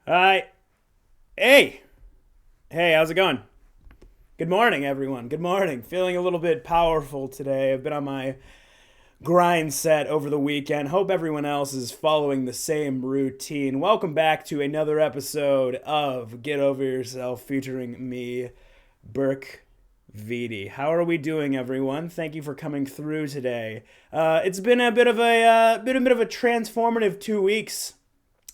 Hi. Hey. Hey, how's it going? Good morning, everyone. Good morning. Feeling a little bit powerful today. I've been on my grind set over the weekend. Hope everyone else is following the same routine. Welcome back to another episode of Get Over Yourself featuring me, Burke Vidi. How are we doing, everyone? Thank you for coming through today. It's been a bit of a transformative 2 weeks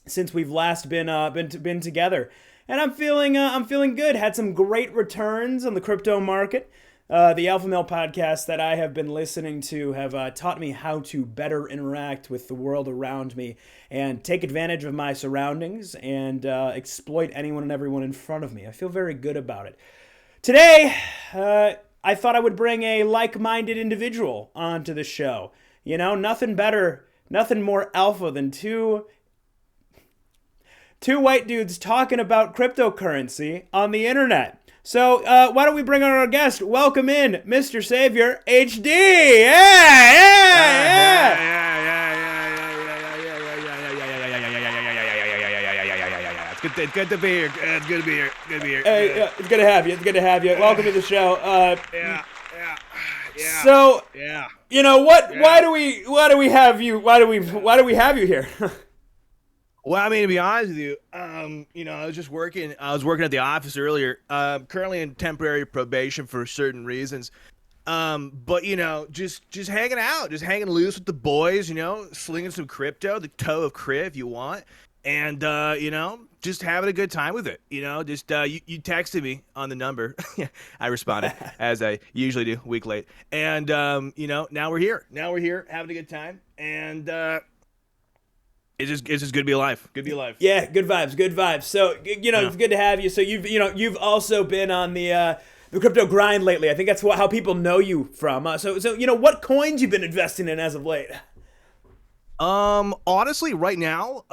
since we've last been together, and I'm feeling good. Had some great returns on the crypto market. The Alpha Male podcast that I have been listening to have taught me how to better interact with the world around me and take advantage of my surroundings and exploit anyone and everyone in front of me. I feel very good about it. Today, I thought I would bring a like-minded individual onto the show. You know, nothing better, nothing more alpha than two white dudes talking about cryptocurrency on the internet. So why don't we bring on our guest? Welcome in, MrSaviorHD. It's good to be here. It's good to be here. Good to be here. It's good to have you. It's good to have you. Welcome to the show. Yeah. So, Yeah. you know what? Why do we have you? Why do we have you here? Well, I mean, to be honest with you, I was just working. I was working at the office earlier. Currently in temporary probation for certain reasons. But just hanging out, just hanging loose with the boys. Slinging some crypto, the toe of crypt if you want, and just having a good time with it. You texted me on the number. I responded as I usually do, a week late, and now we're here. Now we're here having a good time, and. It's just good to be alive. Good to be alive. Yeah, good vibes. So it's good to have you. So you've also been on the crypto grind lately. I think that's how people know you from. So what coins you've been investing in as of late? Honestly, right now,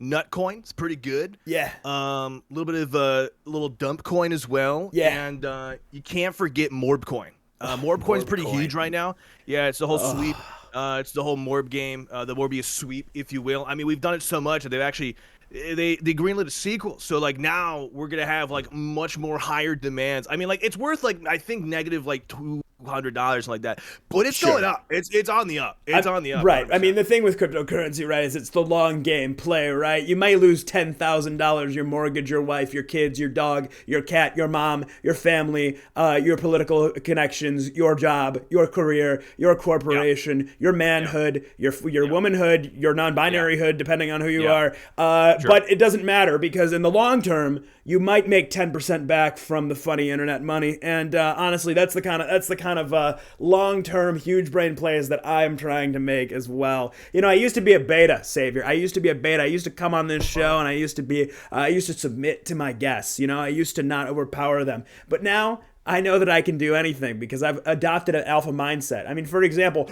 Nutcoin's pretty good. Yeah. A little bit of a little dump coin as well. Yeah. And you can't forget Morbcoin. Morbcoin's pretty huge right now. Yeah, it's the whole sweep. It's the whole Morb game, the Morbius sweep, if you will. I mean, we've done it so much that they've actually they greenlit a sequel. So like now we're gonna have like much more higher demands. I mean, like it's worth like I think negative like $200 like that, but it's going up. It's on the up. It's on the up. Right. I mean, the thing with cryptocurrency, right, is it's the long game play, right? You might lose $10,000, your mortgage, your wife, your kids, your dog, your cat, your mom, your family, your political connections, your job, your career, your corporation, your manhood, your womanhood, your non-binaryhood, depending on who you are. But it doesn't matter because in the long term, you might make 10% back from the funny internet money, and honestly, that's the kind of long-term huge brain plays that I'm trying to make as well. I used to be a beta savior. I used to come on this show, and I used to submit to my guests. I used to not overpower them, but now I know that I can do anything because I've adopted an alpha mindset. I mean, for example,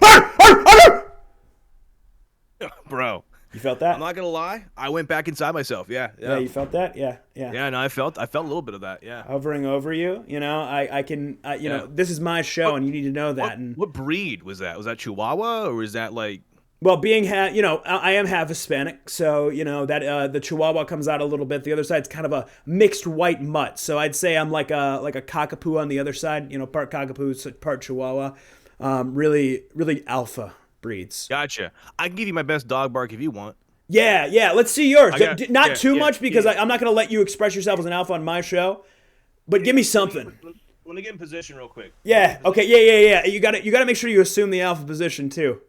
bro. You felt that? I'm not gonna lie. I went back inside myself. Yeah. Yeah, you felt that? Yeah. Yeah, no, I felt a little bit of that. Yeah. Hovering over you. I can. This is my show, and you need to know that. What breed was that? Was that Chihuahua, or was that like? Well, I am half Hispanic, so that the Chihuahua comes out a little bit. The other side's kind of a mixed white mutt. So I'd say I'm like a cockapoo on the other side. Part cockapoo, part Chihuahua. Really, really alpha breeds. Gotcha. I can give you my best dog bark if you want. Yeah. Let's see yours. Not too much because I'm not going to let you express yourself as an alpha on my show. But give me something. Let me get in position real quick. Yeah. Okay. Yeah. You got to make sure you assume the alpha position too.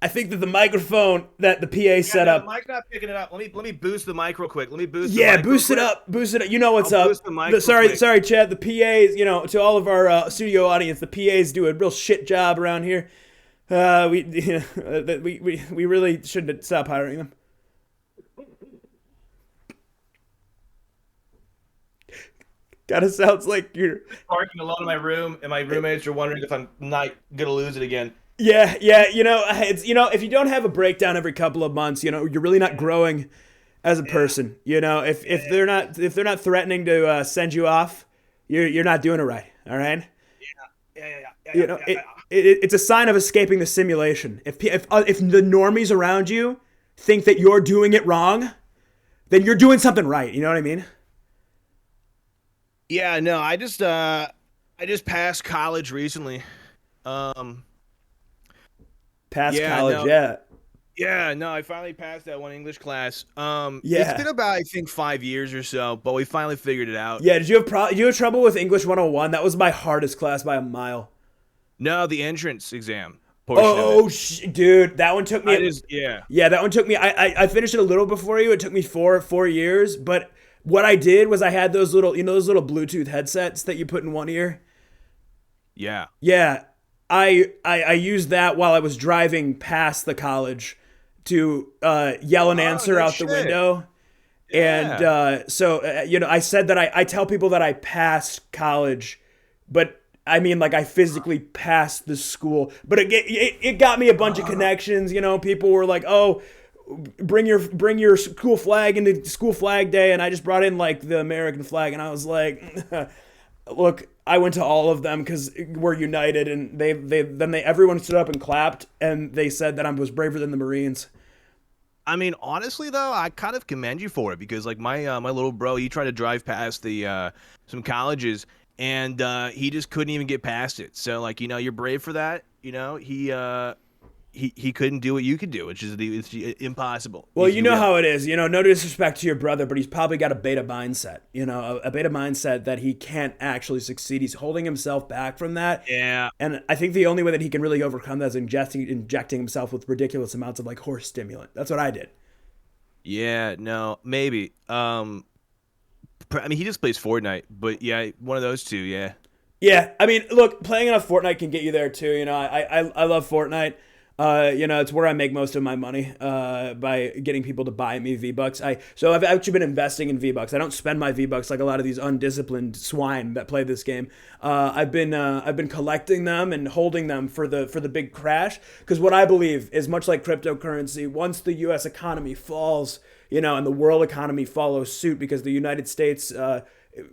I think that the microphone that the PA set up. The mic's not picking it up. Let me boost the mic real quick. Let me boost. Boost it up. You know what's up. Boost the mic sorry, Chad. The PAs, to all of our studio audience, the PAs do a real shit job around here. We really shouldn't stop hiring them. Kind of sounds like you're parking alone in my room, and my roommates are wondering if I'm not gonna lose it again. Yeah. It's if you don't have a breakdown every couple of months, you're really not growing as a person. If they're not threatening to send you off, You're not doing it right. All right. Yeah, yeah, yeah, You yeah, know, yeah, yeah. it's a sign of escaping the simulation. If the normies around you think that you're doing it wrong, then you're doing something right. You know what I mean? Yeah, no, I just passed college recently. Um, Past yeah, college, no, yeah, yeah, no, I finally passed that one English class. It's yeah, been about I think 5 years or so, but we finally figured it out. yeah. Did you have trouble with English 101? That was my hardest class by a mile. No, the entrance exam portion of it. Oh, dude, that one took me. I just yeah. Yeah, that one took me. I finished it a little before you. It took me four years, but what I did was I had those little those little Bluetooth headsets that you put in one ear. Yeah. Yeah, I used that while I was driving past the college to yell an Oh, answer no out the shit. window. And Yeah. I said that I tell people that I passed college, but I mean like I physically passed the school. But it got me a bunch of connections. People were like, "Oh, bring your school flag into school flag day," and I just brought in like the American flag, and I was like, "Look, I went to all of them because we're united." And everyone stood up and clapped, and they said that I was braver than the Marines. I mean, honestly though, I kind of commend you for it because like my little bro, he tried to drive past the some colleges and he just couldn't even get past it. So like, you're brave for that. He couldn't do what you could do, which is it's impossible. Well, If you you know will. how it is. No disrespect to your brother, but he's probably got a beta mindset. A beta mindset that he can't actually succeed. He's holding himself back from that. Yeah. And I think the only way that he can really overcome that is injecting himself with ridiculous amounts of like horse stimulant. That's what I did. Yeah, no, maybe. I mean, he just plays Fortnite, but yeah, one of those two, yeah. Yeah, I mean, look, playing enough Fortnite can get you there too. I love Fortnite. It's where I make most of my money by getting people to buy me V-Bucks. So I've actually been investing in V-Bucks. I don't spend my V-Bucks like a lot of these undisciplined swine that play this game. I've been collecting them and holding them for the big crash, because what I believe is much like cryptocurrency, once the U.S. economy falls, and the world economy follows suit, because the United States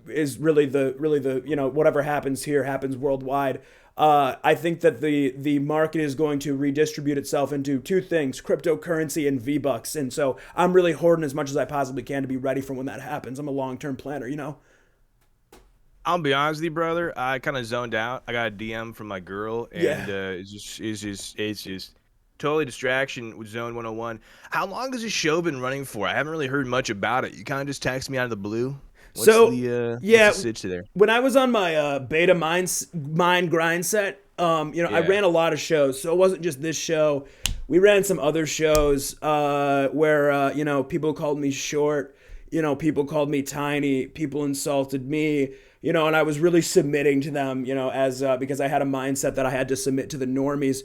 is really the whatever happens here happens worldwide. I think that the market is going to redistribute itself into two things: cryptocurrency and V-Bucks. And so I'm really hoarding as much as I possibly can to be ready for when that happens. I'm a long-term planner. I'll be honest with you, brother. I kind of zoned out. I got a DM from my girl, Yeah. and it's just totally distraction with Zone 101. How long has this show been running for? I haven't really heard much about it. You kind of just text me out of the blue. So What's yeah, the sitch there? when I was on my beta mind grind set, I Yeah. ran a lot of shows. So it wasn't just this show. We ran some other shows where people called me short. People called me tiny. People insulted me. And I was really submitting to them. As because I had a mindset that I had to submit to the normies.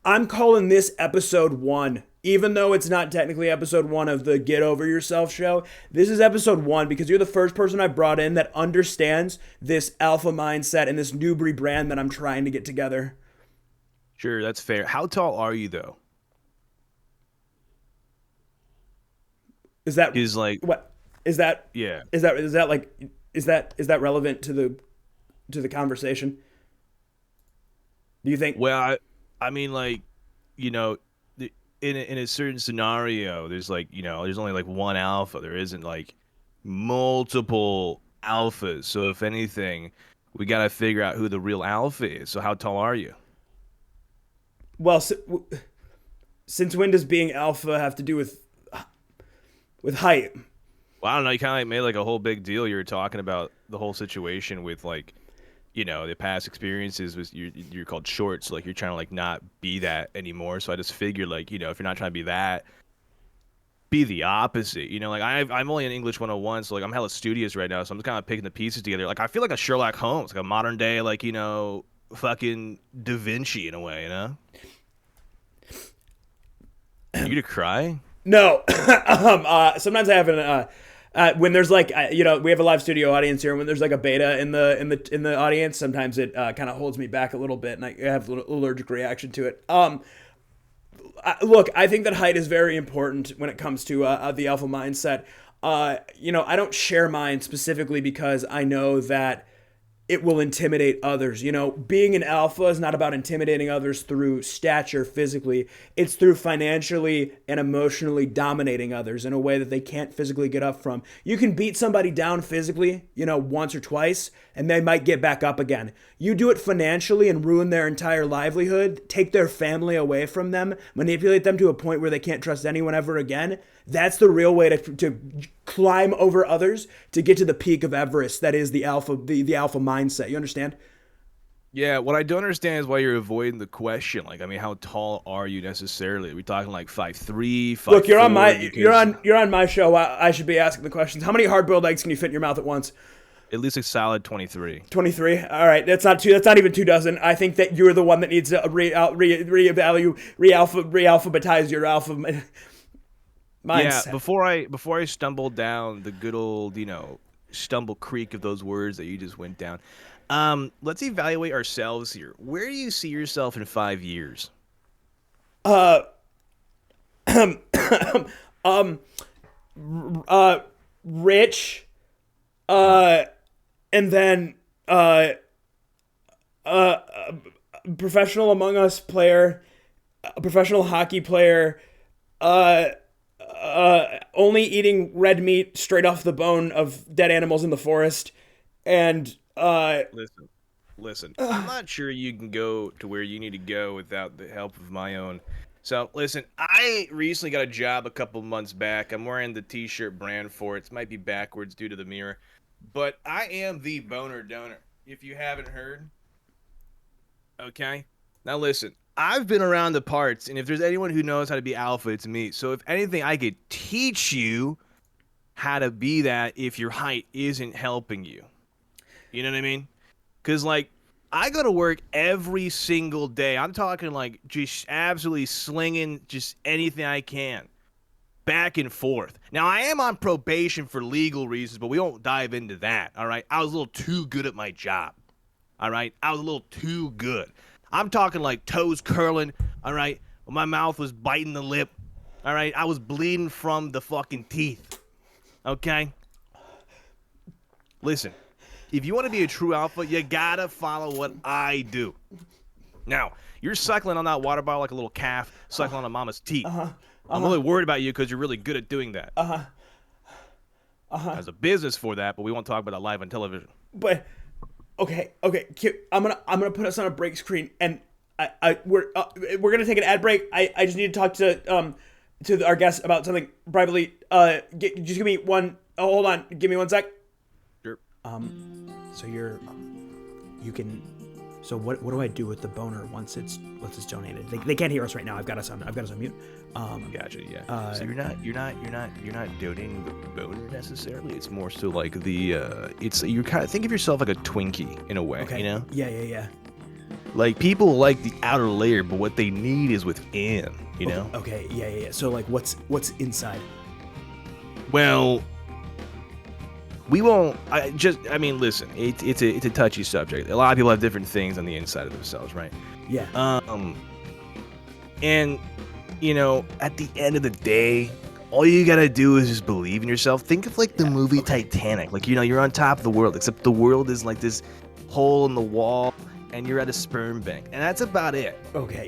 I'm calling this episode 1. Even though it's not technically episode 1 of the Get Over Yourself show, this is episode 1 because you're the first person I brought in that understands this alpha mindset and this Newbury brand that I'm trying to get together. Sure, that's fair. How tall are you though? Is that Is like what is that yeah. is that relevant to the conversation? Do you think? Well, I mean like, you know, in a certain scenario, there's like, there's only like one alpha. There isn't like multiple alphas. So if anything, we got to figure out who the real alpha is. So how tall are you? Well, since when does being alpha have to do with height? Well, I don't know. You kind of like made like a whole big deal. You were talking about the whole situation with like, the past experiences was you're called short, so like you're trying to like not be that anymore. So I just figured like, if you're not trying to be that, be the opposite. Like I'm only in English 101, so like I'm hella studious right now. So I'm just kind of picking the pieces together. Like I feel like a Sherlock Holmes, like a modern day like, fucking Da Vinci in a way. You to cry? No. Sometimes I have when there's like we have a live studio audience here, and when there's like a beta in the audience, sometimes it kind of holds me back a little bit, and I have an allergic reaction to it. Look, I think that height is very important when it comes to the alpha mindset. I don't share mine specifically because I know that it will intimidate others. Being an alpha is not about intimidating others through stature physically. It's through financially and emotionally dominating others in a way that they can't physically get up from. You can beat somebody down physically, once or twice, and they might get back up again. You do it financially and ruin their entire livelihood, take their family away from them, manipulate them to a point where they can't trust anyone ever again. That's the real way to climb over others to get to the peak of Everest. That is the alpha mindset. You understand? Yeah, what I don't understand is why you're avoiding the question. Like, I mean, how tall are you necessarily? Are we talking like 5'3", 5'4"? Look, you're on my show. I should be asking the questions. How many hard-boiled eggs can you fit in your mouth at once? At least a solid 23. 23. All right, that's not even 2 dozen. I think that you're the one that needs to re-alphabetize your alpha mindset. Yeah, before I stumble down the good old, stumble creek of those words that you just went down, let's evaluate ourselves here. Where do you see yourself in 5 years? Rich, and then professional Among Us player, a professional hockey player, only eating red meat straight off the bone of dead animals in the forest, and Listen. I'm not sure you can go to where you need to go without the help of my own. So, listen, I recently got a job a couple months back. I'm wearing the t-shirt brand for it. It might be backwards due to the mirror. But I am the boner donor, if you haven't heard. Okay? Now, listen, I've been around the parts, and if there's anyone who knows how to be alpha, it's me. So, if anything, I could teach you how to be that if your height isn't helping you. You know what I mean? Because, I go to work every single day. I'm talking, just absolutely slinging just anything I can. Back and forth. Now, I am on probation for legal reasons, but we won't dive into that, all right? I was a little too good at my job, all right? I was a little too good. I'm talking toes curling, all right? My mouth was biting the lip, all right? I was bleeding from the fucking teeth, okay? Listen. If you want to be a true alpha, you gotta follow what I do. Now, you're suckling on that water bottle like a little calf suckling on mama's teeth. I'm really worried about you because you're really good at doing that. There's a business for that, but we won't talk about that live on television. But okay, I'm gonna put us on a break screen, and we're gonna take an ad break. I just need to talk to our guest about something privately. Just give me one. Oh, hold on. Give me 1 sec. Sure. So you can. So what do I do with the boner once it's donated? They can't hear us right now. I've got us on mute. Gotcha. Yeah. So you're not donating the boner necessarily. It's more so like the you kind of think of yourself like a Twinkie in a way. Okay. You know? Yeah. Like people like the outer layer, but what they need is within. You know? Okay. Yeah. So what's inside? Well. We won't. Listen. It's a touchy subject. A lot of people have different things on the inside of themselves, right? Yeah. And at the end of the day, all you gotta do is just believe in yourself. Think of the movie Titanic. You're on top of the world, except the world is like this hole in the wall, and you're at a sperm bank, and that's about it. Okay.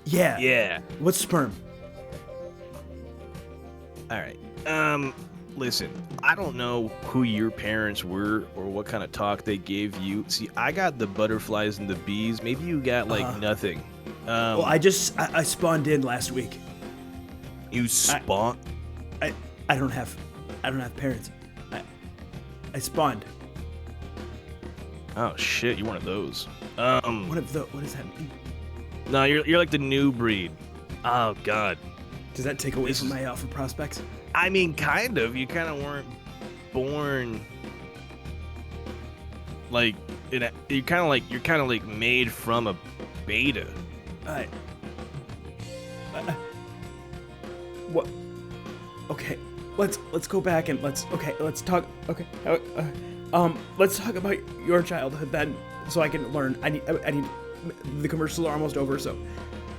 Yeah. What's sperm? All right. Listen, I don't know who your parents were or what kind of talk they gave you. See, I got the butterflies and the bees. Maybe you got nothing. Well, I spawned in last week. You spawned? I don't have parents. I spawned. Oh shit, you're one of those. What does that mean? No, you're like the new breed. Oh god. Does that take away from my alpha prospects? I mean, kind of. You kind of weren't born you're kind of made from a beta. What? Okay, let's go back and let's talk. Okay, let's talk about your childhood then, so I can learn. I need the commercials are almost over, so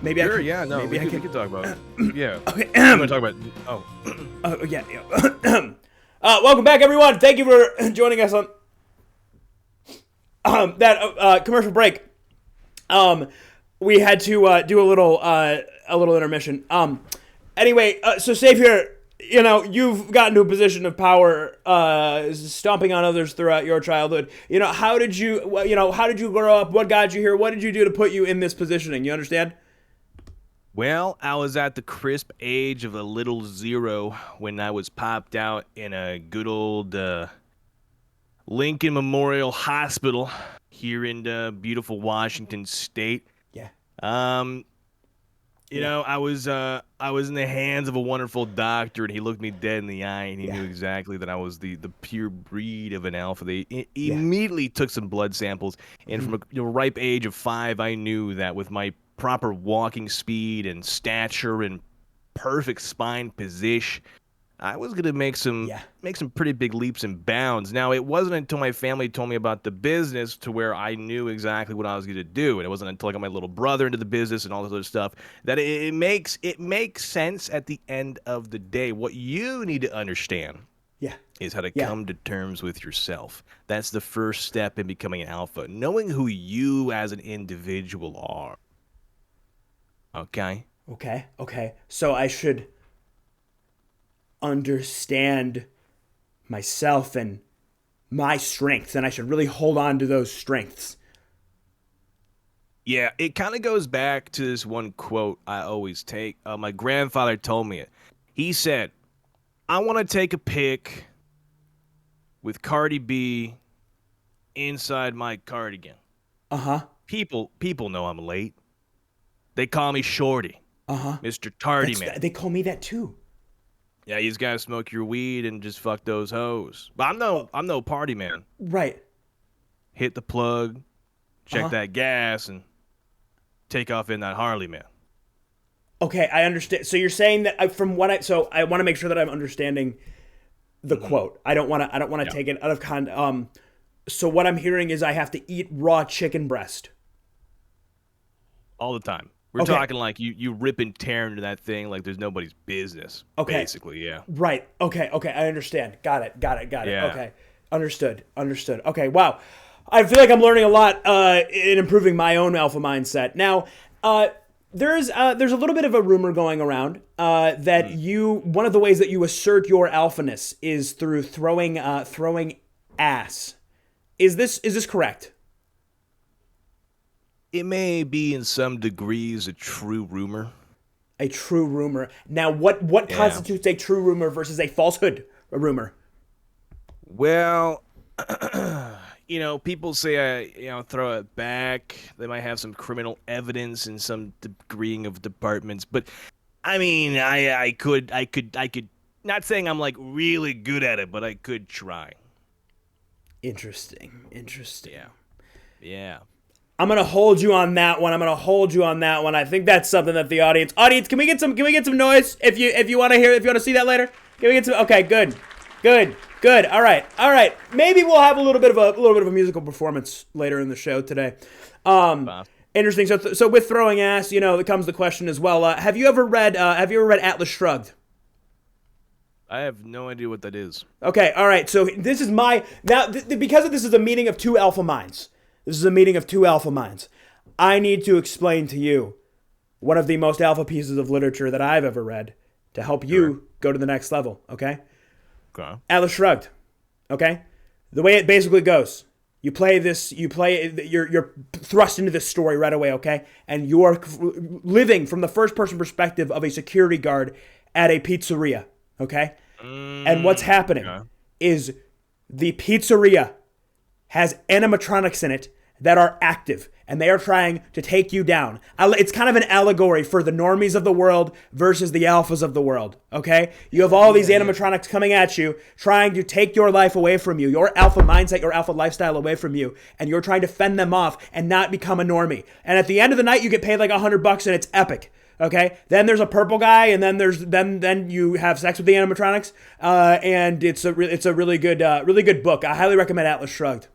Maybe Sure, I can. yeah, no, Maybe we can talk about it. Yeah. Okay. I'm gonna talk about. Yeah. Welcome back, everyone. Thank you for joining us on that commercial break. We had to do a little intermission. Anyway, so Savior, you've gotten to a position of power, stomping on others throughout your childhood. How did you grow up? What got you here? What did you do to put you in this positioning? You understand? Well, I was at the crisp age of a little zero when I was popped out in a good old Lincoln Memorial Hospital here in beautiful Washington State. Yeah. I was in the hands of a wonderful doctor, and he looked me dead in the eye, and he knew exactly that I was the pure breed of an alpha. They immediately took some blood samples, and from a ripe age of 5, I knew that with my proper walking speed and stature and perfect spine position, I was gonna make some pretty big leaps and bounds. Now, it wasn't until my family told me about the business to where I knew exactly what I was gonna do, and it wasn't until I got my little brother into the business and all this other stuff that it makes sense at the end of the day. What you need to understand is how to come to terms with yourself. That's the first step in becoming an alpha, knowing who you as an individual are. Okay. So I should understand myself and my strengths, and I should really hold on to those strengths. Yeah, it kind of goes back to this one quote I always take. My grandfather told me it. He said, "I want to take a pic with Cardi B inside my cardigan." People know I'm late. They call me Shorty. Mr. Tardy Man. They call me that too. Yeah, you just gotta smoke your weed and just fuck those hoes. But I'm no party man. Right. Hit the plug, check that gas, and take off in that Harley, man. Okay, I understand. So you're saying that I want to make sure that I'm understanding the quote. I don't want to take it out of context. So what I'm hearing is I have to eat raw chicken breast all the time. We're talking like you rip and tear into that thing like there's nobody's business. Okay. Basically, yeah. Right. Okay. I understand. Got it. Yeah. Okay. Understood. Okay. Wow. I feel like I'm learning a lot in improving my own alpha mindset. Now, there's a little bit of a rumor going around that one of the ways that you assert your alphaness is through throwing ass. Is this correct? It may be in some degrees a true rumor. A true rumor. Now, what constitutes a true rumor versus a falsehood rumor? Well, people say I throw it back. They might have some criminal evidence in some degree of departments, but I mean, I could. Not saying I'm like really good at it, but I could try. Interesting. Yeah. I'm gonna hold you on that one. I think that's something that the audience. Can we get some noise if you want to hear, if you want to see that later? Can we get some? Okay, good. All right. Maybe we'll have a little bit of a musical performance later in the show today. Interesting. So with throwing ass, there comes the question as well. Have you ever read Atlas Shrugged? I have no idea what that is. Okay, all right. So this is because this is a meeting of two alpha minds. I need to explain to you one of the most alpha pieces of literature that I've ever read to help you go to the next level, okay? Atlas Shrugged, okay? The way it basically goes, you're thrust into this story right away, okay? And you're living from the first person perspective of a security guard at a pizzeria, okay? And what's happening is the pizzeria has animatronics in it that are active, and they are trying to take you down. It's kind of an allegory for the normies of the world versus the alphas of the world, okay? You have all these animatronics coming at you, trying to take your life away from you, your alpha mindset, your alpha lifestyle away from you, and you're trying to fend them off and not become a normie. And at the end of the night, you get paid like $100, and it's epic. Okay. Then there's a purple guy, and then you have sex with the animatronics, and it's a really good book. I highly recommend Atlas Shrugged.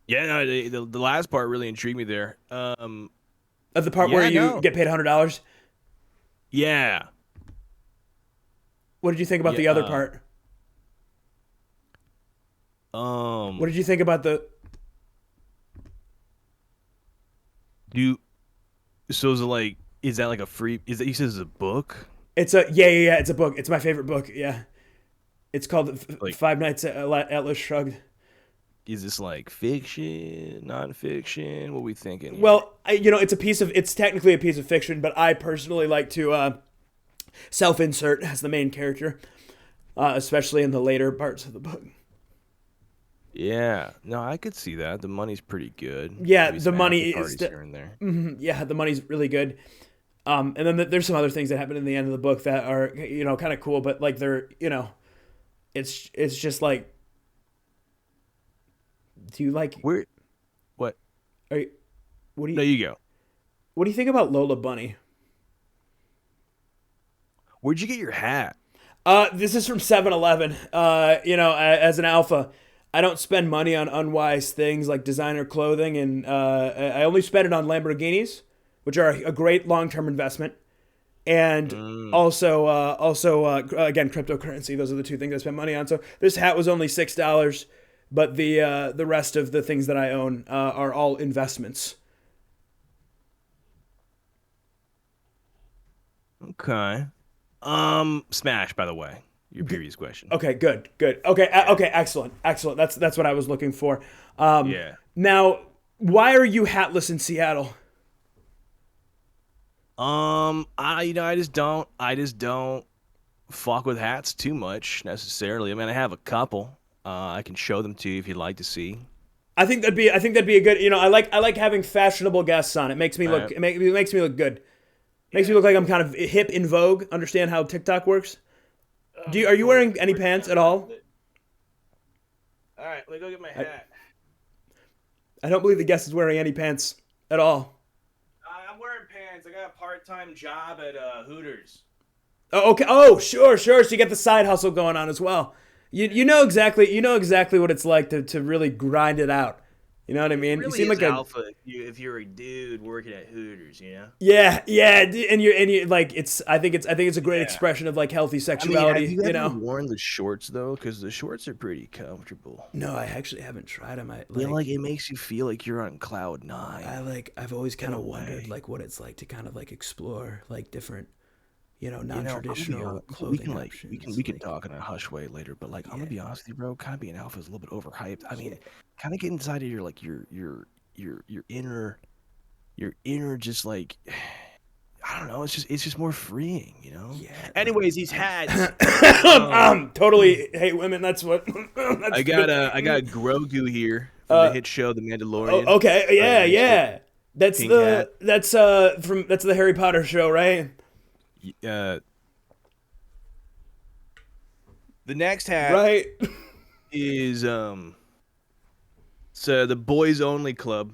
Yeah, no, the last part really intrigued me there. Of the part where Yeah, you no. get paid $100. Yeah. What did you think about Yeah. the other part? What Um. did you think about the? You. So is it like? Is that like a free? Is that you said it's a book? It's a yeah. It's a book. It's my favorite book. Yeah, it's called Like, Five Nights at Atlas Shrugged. is this like fiction, nonfiction? What are we thinking here? Well, it's technically a piece of fiction, but I personally like to self-insert as the main character, especially in the later parts of the book. Yeah. No, I could see that. The money's pretty good. Yeah, Maybe the some money after is parties here and there. yeah, the money's really good. And then there's some other things that happen in the end of the book that are kind of cool, but like they're it's just like, do you like Where? What? are you, what do No, you you go. what do you think about Lola Bunny? Where'd you get your hat? This is from 7-Eleven. As an alpha, I don't spend money on unwise things like designer clothing, and I only spend it on Lamborghinis, which are a great long-term investment, and Mm, also again cryptocurrency. Those are the two things I spend money on. So this hat was only $6, but the rest of the things that I own are all investments. okay. Smash. By the way, your previous question. Okay, good. Okay, Yeah. okay, excellent. That's what I was looking for. Yeah. Now, why are you hatless in Seattle? I just don't fuck with hats too much necessarily. I mean, I have a couple. I can show them to you if you'd like to see. I think that'd be a good. I like having fashionable guests on. It makes me look. Uh, It makes me look good. Makes me yeah. look like I'm kind of hip in vogue. Understand how TikTok works? Are you wearing any pants at all? All right, let me go get my I, hat. I don't believe the guest is wearing any pants at all. I'm wearing pants. I got a part-time job at Hooters. Oh, okay. Oh, sure. So you get the side hustle going on as well. You know exactly what it's like to really grind it out. You know what I It mean? You really seem is like a alpha if you're a dude working at Hooters, you know? yeah, and you like I think it's a great Yeah. expression of like healthy I mean, have sexuality. you You ever know? worn the shorts though? Because the shorts are pretty comfortable. No, I actually haven't tried them. I Yeah, like like it makes you feel like you're on cloud I nine like I've always in kind a of wondered way. like what it's like to kind of like explore like different, I'm gonna be non-traditional honest. We clothing can like we can options. we can Like talk in a hush way later, but like I'm gonna yeah, be honest with you, bro. Kind of being alpha is a little bit overhyped. I yeah, mean, kind of get inside of your like your inner just like I don't know. It's just more freeing, you know. yeah. Anyways, these hats. Um, Totally hate women. That's what. I That's got I got Grogu here from the uh. hit show The Mandalorian. Okay. Right Yeah. next to it. Yeah. That's Pink hat. that's the Harry Potter show, right? Uh, the next hat Right. is so the boys only club.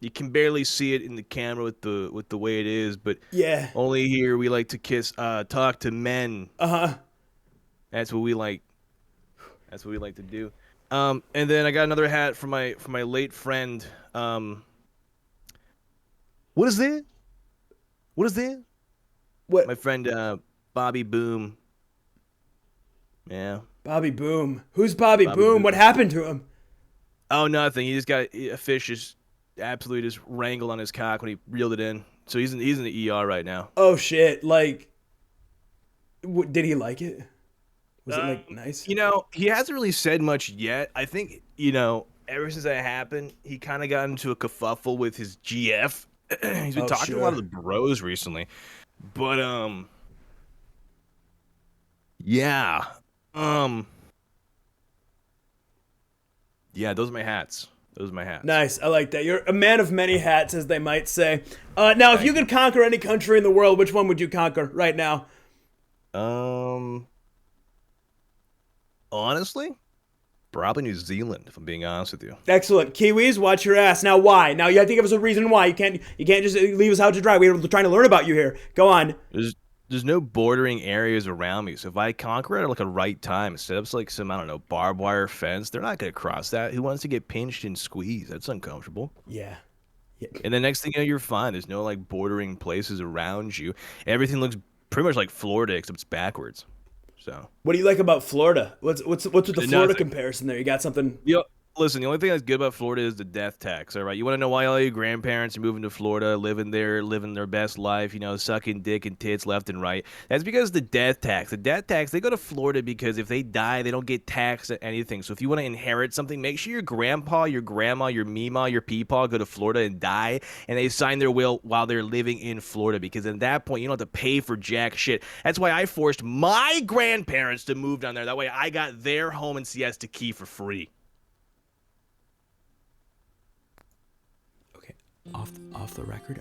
You can barely see it in the camera with the way it is, but Yeah. only here we like to talk to men. Uh huh. That's what we like. That's what we like to do. And then I got another hat for my late friend. What is that? What is that? What? My friend Bobby Boom. Yeah, Bobby Boom. Who's Bobby Bobby Boom? What Boom. happened to him? Oh, nothing. He just got a fish just absolutely just wrangled on his cock when he reeled it in. So he's in the ER right now. Oh shit! Like, did he like it? Was it Um, like nice? he hasn't really said much yet. I think ever since that happened, he kind of got into a kerfuffle with his GF. He's been Oh talking to a lot of sure. the bros recently, but yeah, um, yeah. Those are my hats. Those are my hats. Nice. I like that. You're a man of many hats, as they might say. Now, if you Thank you. could conquer any country in the world, which one would you conquer right now? Um, honestly, probably New Zealand. If I'm being honest with you. Excellent. Kiwis, watch your ass. Now, why? Now, you have to give us a reason why. You can't just leave us out to dry. We're trying to learn about you here. Go on. There's no bordering areas around me, so if I conquer it at like a right time, set up like some I don't know barbed wire fence, they're not gonna cross that. Who wants to get pinched and squeezed? That's uncomfortable. Yeah. Yeah. And the next thing you know, you're fine. There's no like bordering places around you. Everything looks pretty much like Florida, except it's backwards. So What do you like about Florida? What's with the Florida nothing. comparison there? You got something? Yo, listen, the only thing that's good about Florida is the death tax. All right, you want to know why all your grandparents are moving to Florida, living there, living their best life, sucking dick and tits left and right? That's because the death tax. The death tax, they go to Florida because if they die, they don't get taxed at anything. So if you want to inherit something, make sure your grandpa, your grandma, your meemaw, your peepaw go to Florida and die, and they sign their will while they're living in Florida, because at that point, you don't have to pay for jack shit. That's why I forced my grandparents to move down there. That way I got their home in Siesta Key for free. Okay. Off the record.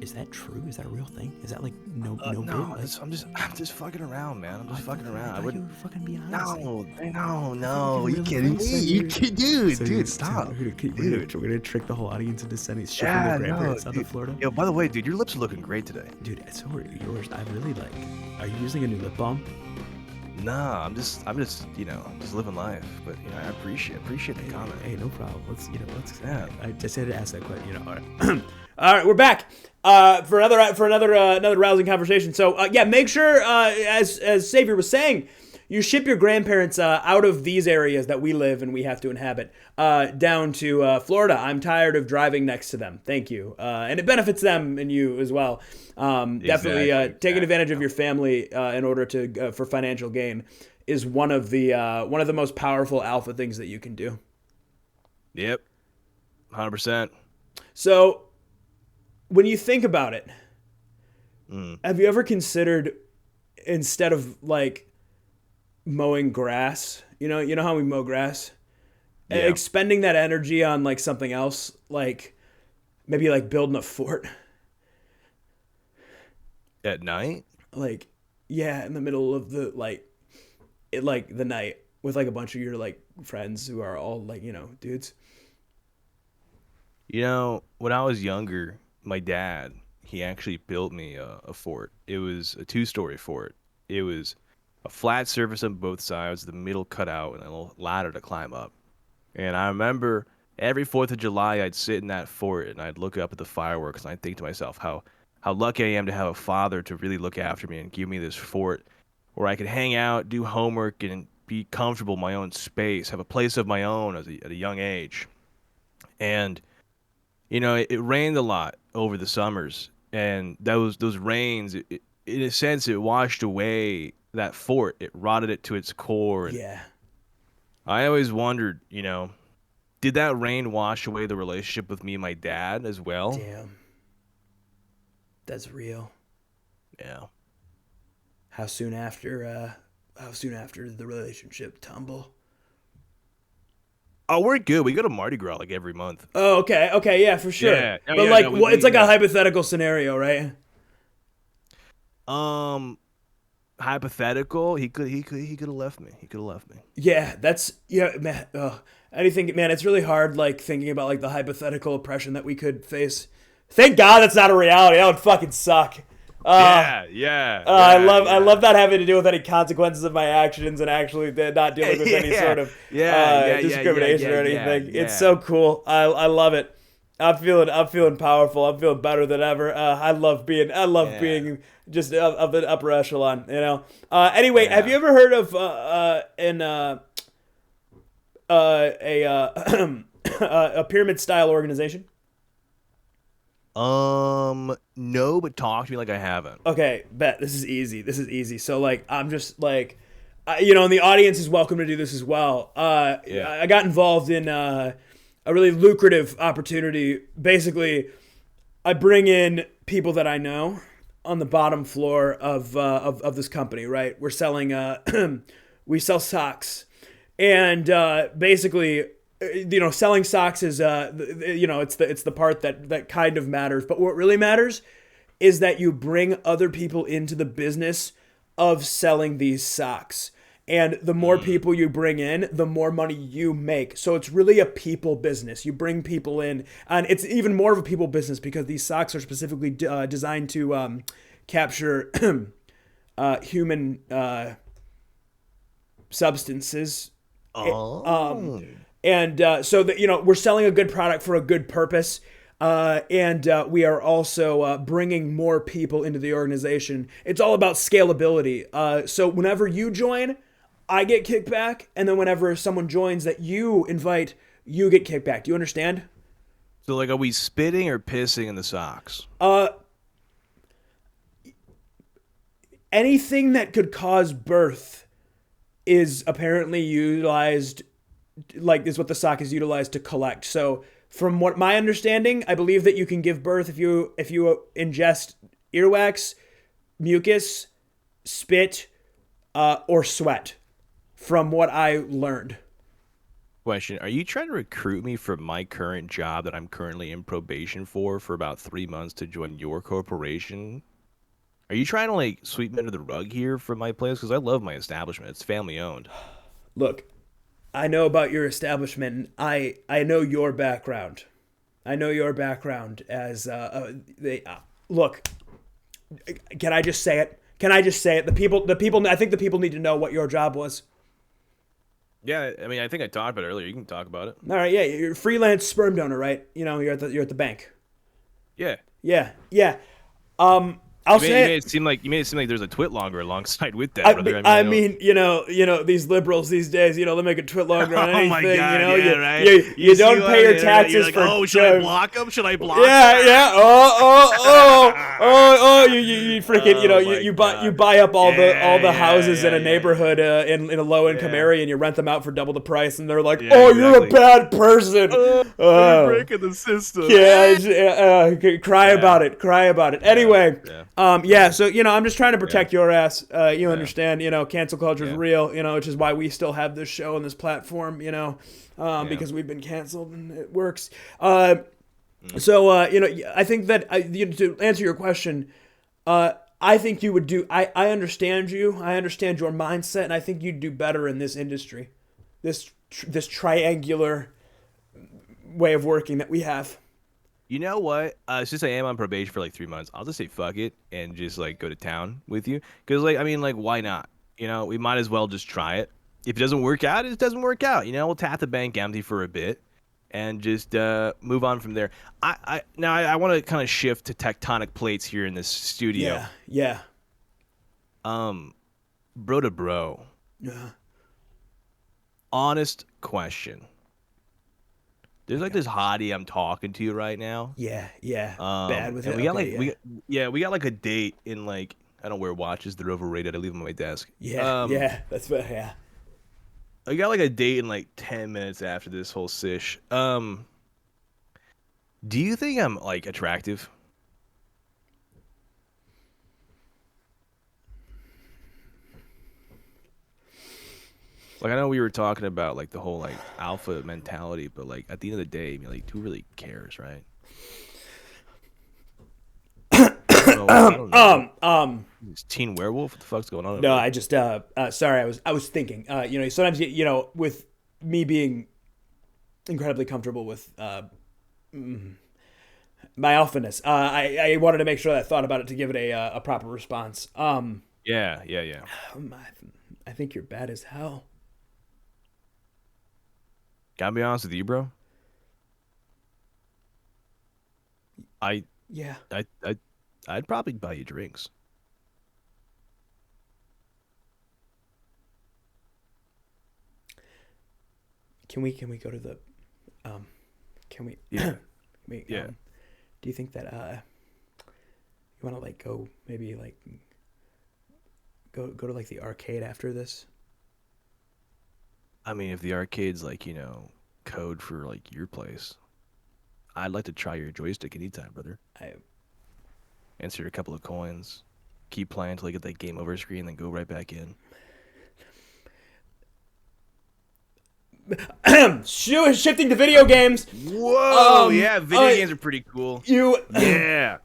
Is that true? Is that a real thing? Is that like no No, big? Like, I'm just fucking around, man. I'm just fucking around. I I thought wouldn't. you were fucking being honest. No. You really kidding friends, me? so You you're- kid, dude, stop. We're gonna trick the whole audience into sending shipping Yeah, their no, grandparents out to dude. Florida. Yo, by the way, dude, your lips are looking great today. Dude, so are yours. I really like. Are you using a new lip balm? Nah, I'm just, just living life. But I appreciate the comment. Hey, no problem. Let's. Yeah. I just had to ask that question. All right. All right, we're back for another rousing conversation. So yeah, make sure as Savior was saying, you ship your grandparents out of these areas that we live and we have to inhabit down to Florida. I'm tired of driving next to them. Thank you, and it benefits them and you as well. Definitely taking advantage of your family in order to for financial gain is one of the most powerful alpha things that you can do. Yep, 100%. So, when you think about it, have you ever considered, instead of like mowing grass, you know how we mow grass, Yeah. expending that energy on like something else, like maybe like building a fort, At night? like yeah, in the middle of the the night with like a bunch of your like friends who are all like dudes. When I was younger, my dad, he actually built me a fort. It was a 2-story fort. It was a flat surface on both sides, the middle cut out, and a little ladder to climb up. And I remember every 4th of July, I'd sit in that fort and I'd look up at the fireworks and I'd think to myself how lucky I am to have a father to really look after me and give me this fort where I could hang out, do homework, and be comfortable in my own space, have a place of my own at a young age. And it rained a lot over the summers, and those rains, in a sense, it washed away that fort. It rotted it to its core. And Yeah. I always wondered, did that rain wash away the relationship with me and my dad as well? Damn. That's real. Yeah. How soon after did the relationship tumble? Oh, we're good. We go to Mardi Gras like every month. Oh, okay, yeah, for sure. Yeah. Oh, But yeah, like, no, it's like a yeah. hypothetical scenario, right? Hypothetical. He could have left me. He could have left me. Yeah, man. Anything, man. It's really hard, like thinking about like the hypothetical oppression that we could face. Thank God that's not a reality. That would fucking suck. Yeah. I love not having to deal with any consequences of my actions and actually not dealing with any sort of discrimination or anything. It's so cool. I love it. I'm feeling powerful. I'm feeling better than ever. I love being just of the upper echelon. Anyway, have you ever heard of a pyramid style organization? No, but talk to me like I haven't. Okay, bet. This is easy. So like, I'm just like, and the audience is welcome to do this as well. I got involved in a really lucrative opportunity. Basically, I bring in people that I know on the bottom floor of this company. Right, we're selling we sell socks, and basically, selling socks is it's the part that kind of matters. But what really matters is that you bring other people into the business of selling these socks. And the more people you bring in, the more money you make. So it's really a people business. You bring people in, and it's even more of a people business because these socks are specifically designed to capture human substances. Oh. And so that we're selling a good product for a good purpose. And we are also bringing more people into the organization. It's all about scalability. So whenever you join, I get kickback, and then whenever someone joins that you invite, you get kickback. Do you understand? So, like, are we spitting or pissing in the socks? Anything that could cause birth is apparently utilized, like is what the sock is utilized to collect. So from what my understanding, I believe that you can give birth if you ingest earwax, mucus, spit, or sweat. From what I learned. Question: are you trying to recruit me for my current job that I'm currently in probation for about 3 months to join your corporation? Are you trying to like sweep me under the rug here for my place? Because I love my establishment. It's family owned. Look, I know about your establishment. And I know your background. I know your background as look. Can I just say it? Can I just say it? The people. I think the people need to know what your job was. Yeah, I mean, I think I talked about it earlier. You can talk about it. All right, yeah, you're a freelance sperm donor, right? You know, you're at the bank. Yeah. Yeah, yeah. I'll You say made it seem like there's a twit longer alongside with that, brother. I mean, you know, these liberals these days, they make a twit longer on anything. Oh my God, you know, yeah, you, right? you don't pay your taxes you're like, for. oh, should I block them? Should I block Yeah, them? yeah. You freaking, you buy up all the houses in a neighborhood in a low income area, and you rent them out for double the price, and they're like, you're a bad person. You're breaking the system. Yeah, cry about it. Anyway, so I'm just trying to protect your ass. You understand? Cancel culture is real. Which is why we still have this show and this platform. Because we've been canceled and it works. So I think that to answer your question, I think you would do. I understand you. I understand your mindset, and I think you'd do better in this industry, this triangular way of working that we have. You know what? Since I am on probation for like 3 months, I'll just say fuck it and just like go to town with you. Because why not? We might as well just try it. If it doesn't work out, it doesn't work out. We'll tap the bank empty for a bit and just move on from there. I want to kind of shift to tectonic plates here in this studio. Yeah. Bro to bro. Yeah. Honest question. There's like this hottie I'm talking to right now. Yeah. Bad with it. We got like a date in like, I don't wear watches. They're overrated. I leave them on my desk. Yeah. That's what. Yeah. I got like a date in like 10 minutes after this whole sish. Do you think I'm like attractive? Like, I know we were talking about like the whole like alpha mentality, but like at the end of the day, like who really cares, right? I don't know. Is Teen Werewolf? What the fuck's going on? No, I just sorry. I was thinking. Sometimes with me being incredibly comfortable with my alphaness, I wanted to make sure that I thought about it to give it a proper response. Yeah. I think you're bad as hell. Gotta be honest with you, bro. I'd probably buy you drinks. Can we go to the can we yeah do you think that you want to like go maybe like go to like the arcade after this? I mean, if the arcade's like, code for like your place, I'd like to try your joystick anytime, brother. Insert a couple of coins, keep playing until I get that game over screen, then go right back in. Shifting to video games. Whoa, yeah, video games are pretty cool. Yeah.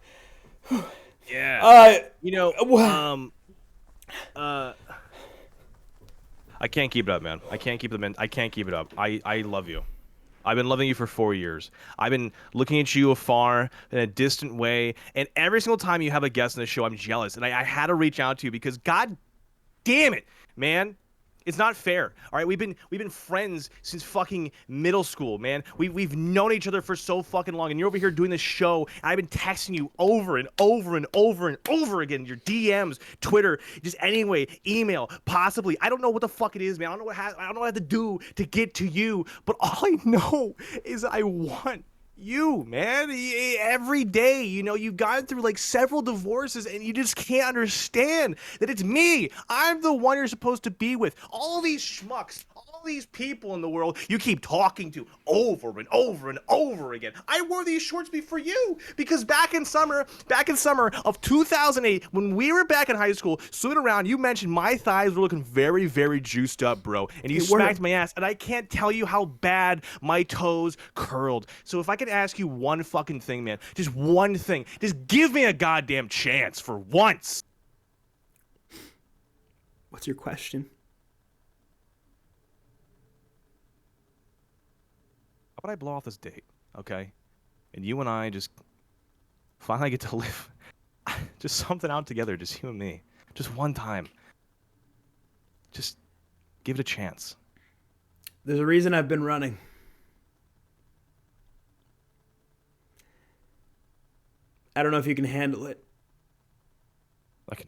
I can't keep it up, man. I can't keep it up. I love you. I've been loving you for 4 years. I've been looking at you afar in a distant way, and every single time you have a guest on the show, I'm jealous, and I had to reach out to you because, god damn it, man, It's not fair. All right, we've been friends since fucking middle school, man. We've known each other for so fucking long, and you're over here doing this show, and I've been texting you over and over and over and over again. Your DMs, Twitter, just anyway, email, possibly. I don't know what the fuck it is, man. I don't know I don't know what I have to do to get to you, but all I know is I want you, man. Every day, you know, you've gone through like several divorces and you just can't understand that it's me. I'm the one you're supposed to be with. All these schmucks, all these people in the world you keep talking to over and over and over again. I wore these shorts for you because back in summer of 2008, when we were back in high school, swimming around, you mentioned my thighs were looking very, very juiced up, bro. And you smacked my ass, and I can't tell you how bad my toes curled. So if I could ask you one fucking thing, man, just one thing, just give me a goddamn chance for once. What's your question? How about I blow off this date, okay? And you and I just finally get to live just something out together, just you and me. Just one time. Just give it a chance. There's a reason I've been running. I don't know if you can handle it.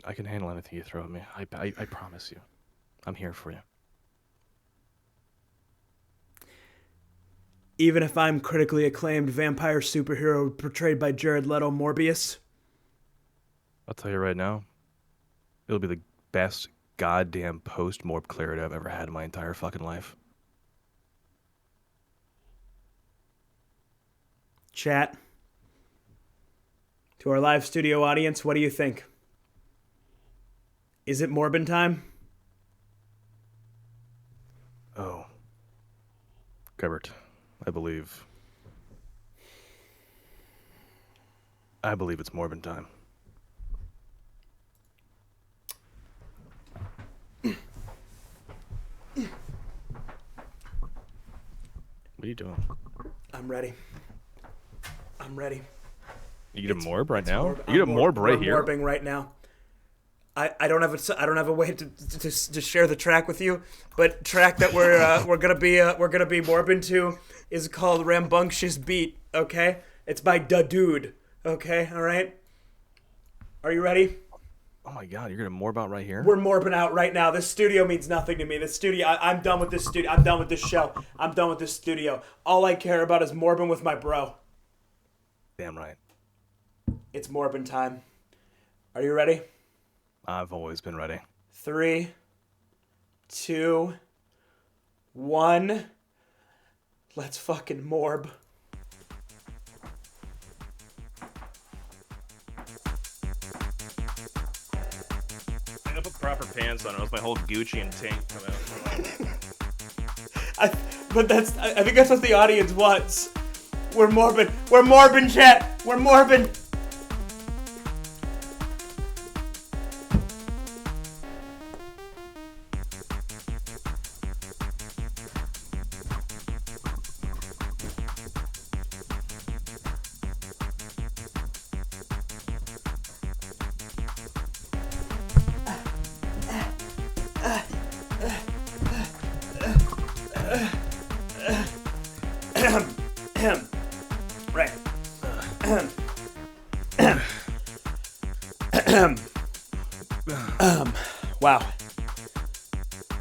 I can handle anything you throw at me. I promise you. I'm here for you. Even if I'm critically acclaimed vampire superhero portrayed by Jared Leto Morbius? I'll tell you right now, it'll be the best goddamn post-morb clarity I've ever had in my entire fucking life. Chat. To our live studio audience, what do you think? Is it Morbin time? Oh. Gebert, I believe it's Morbin time. What are you doing? I'm ready. You get a morb right now? Morb. You get a morb right I'm here? morbing right now. I don't have a way to share the track with you, but track that we're gonna be morbing to is called Rambunctious Beat. Okay, it's by Da Dude. Okay, all right. Are you ready? Oh my god, you're gonna morb out right here? We're morbing out right now. This studio means nothing to me. This studio, I'm done with this studio. I'm done with this show. I'm done with this studio. All I care about is morbing with my bro. Damn right. It's morbin time. Are you ready? I've always been ready. 3, 2, 1. Let's fucking morb. I gotta put proper pants on, or else my whole Gucci and tank come out. I think that's what the audience wants. We're morbid. We're morbin, chat. We're morbin. Right. Wow.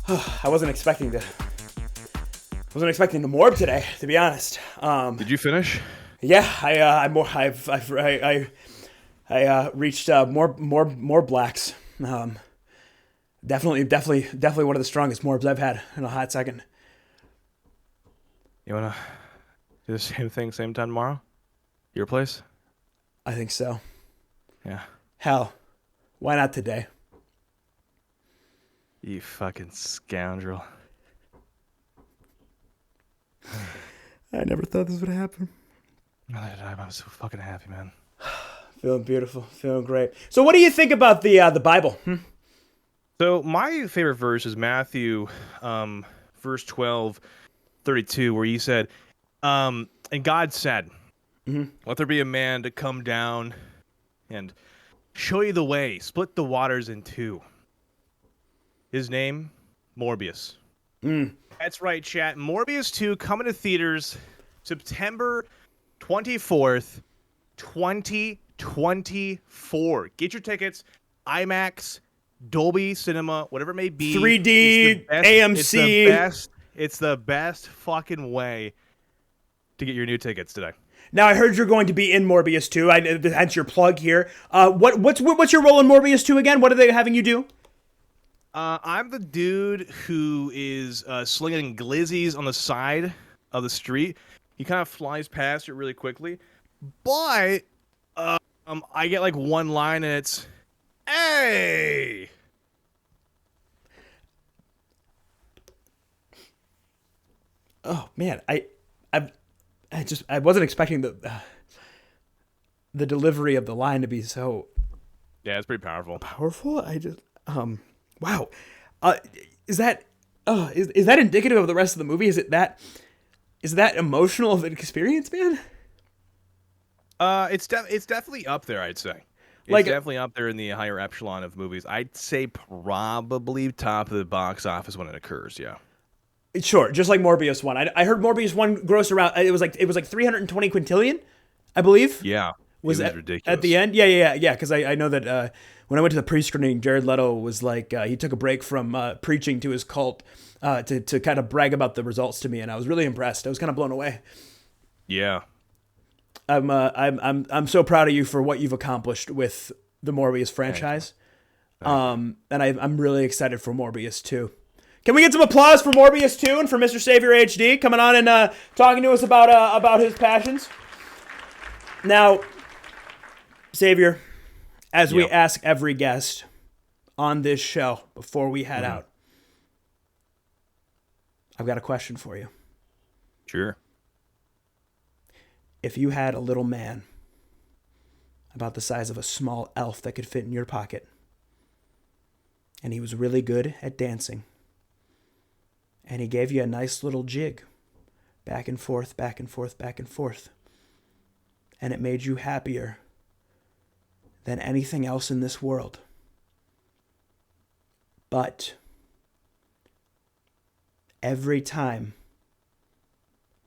I wasn't expecting to morb today, to be honest. Did you finish? Yeah, I reached more blacks. Definitely one of the strongest morbs I've had in a hot second. You wanna do the same thing, same time tomorrow? Your place? I think so. Yeah. Hell, why not today? You fucking scoundrel. I never thought this would happen. I'm so fucking happy, man. Feeling beautiful, feeling great. So, what do you think about the Bible? So my favorite verse is Matthew, verse 12:32, where he said, and God said, let there be a man to come down and show you the way, split the waters in two. His name, Morbius. Mm. That's right, chat. Morbius 2 coming to theaters September 24th, 2024. Get your tickets. IMAX, Dolby Cinema, whatever it may be. 3D, It's the AMC. best. It's the best fucking way to get your new tickets today. Now I heard you're going to be in Morbius 2. Hence your plug here. What's your role in Morbius 2 again? What are they having you do? I'm the dude who is slinging glizzies on the side of the street. He kind of flies past it really quickly, but I get like one line and it's, "Hey!" Oh man, I wasn't expecting the delivery of the line to be so Yeah, it's pretty powerful. powerful. Wow. Is that is that indicative of the rest of the movie? Is that emotional of an experience, man? It's definitely up there, I'd say. It's Like- definitely up there in the higher epsilon of movies. I'd say probably top of the box office when it occurs. Yeah. Sure, just like Morbius 1. I heard Morbius 1 grossed around it was like 320 quintillion, I believe. Yeah. Was it was at, ridiculous at the end? Yeah. Because I know that when I went to the pre-screening, Jared Leto was like he took a break from preaching to his cult to kind of brag about the results to me, and I was really impressed. I was kind of blown away. Yeah. I'm so proud of you for what you've accomplished with the Morbius franchise. And I'm really excited for Morbius 2. Can we get some applause for Morbius 2 and for Mr. Savior HD coming on and talking to us about his passions? Now, Savior, as we ask every guest on this show before we head out, I've got a question for you. Sure. If you had a little man about the size of a small elf that could fit in your pocket, and he was really good at dancing, and he gave you a nice little jig, back and forth, back and forth, back and forth, and it made you happier than anything else in this world. But every time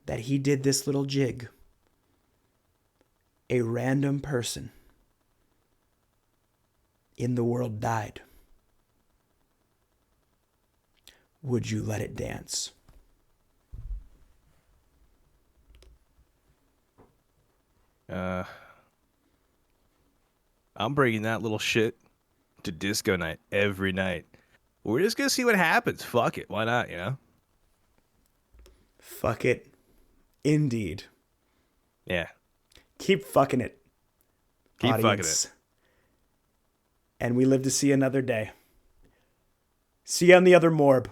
that he did this little jig, a random person in the world died. Would you let it dance? I'm bringing that little shit to disco night every night. We're just gonna see what happens. Fuck it. Why not, you know? Fuck it. Indeed. Yeah. Keep fucking it. Keep audience. fucking it. And we live to see another day. See you on the other Morb.